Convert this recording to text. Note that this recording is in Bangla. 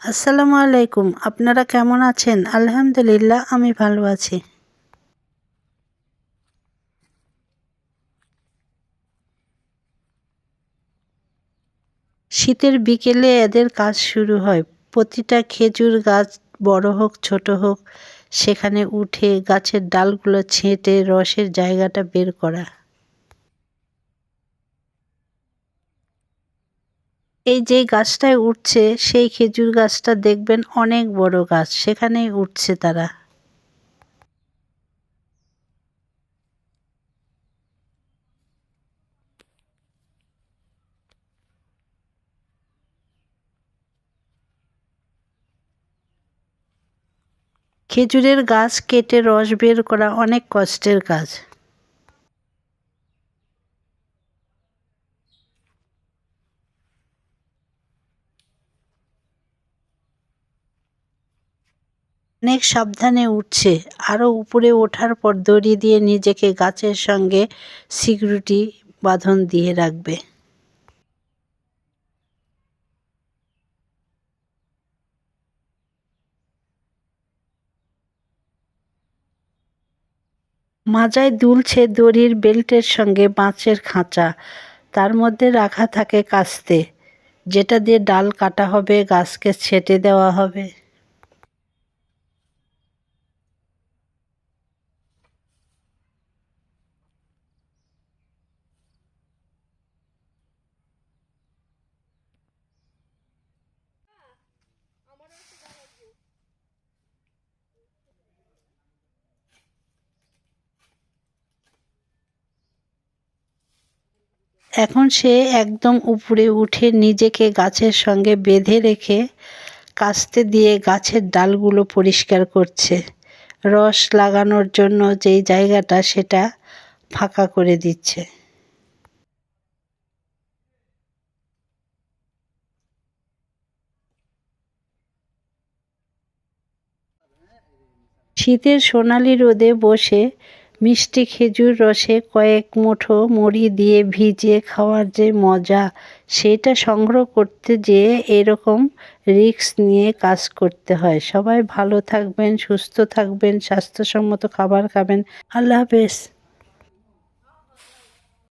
আসসালামু আলাইকুম। আপনারা কেমন আছেন? আলহামদুলিল্লাহ আমি ভালো আছি। শীতের বিকেলে এদের কাজ শুরু হয়। প্রতিটা খেজুর গাছ বড় হোক ছোট হোক সেখানে উঠে গাছের ডালগুলো ছেঁটে রসের জায়গাটা বের করা। এই যে গাছটায় উঠছে সেই খেজুর গাছটা দেখবেন অনেক বড় গাছ, সেখানেই উঠছে তারা। খেজুরের গাছ কেটে রস বের করা অনেক কষ্টের কাজ। অনেক সাবধানে উঠছে, আরও উপরে ওঠার পর দড়ি দিয়ে নিজেকে গাছের সঙ্গে সিকিউরিটি বাঁধন দিয়ে রাখবে। মাজায় দুলছে দড়ির বেল্টের সঙ্গে বাঁশের খাঁচা, তার মধ্যে রাখা থাকে কাস্তে, যেটা দিয়ে ডাল কাটা হবে, গাছকে ছেঁটে দেওয়া হবে। এখন সে একদম উপরে উঠে নিজেকে গাছের সঙ্গে বেঁধে রেখে কাস্তে দিয়ে গাছের ডালগুলো পরিষ্কার করছে। রস লাগানোর জন্য যেই জায়গাটা সেটা ফাঁকা করে দিচ্ছে। শীতের সোনালি রোদে বসে মিষ্টি খেজুর রসে কয়েক মুঠো মুড়ি দিয়ে ভিজিয়ে খাওয়ার যে মজা, সেটা সংগ্রহ করতে যেয়ে এরকম রিস্ক নিয়ে কাজ করতে হয়। সবাই ভালো থাকবেন, সুস্থ থাকবেন, স্বাস্থ্যসম্মত খাবার খাবেন। আল্লাহ হাফেজ।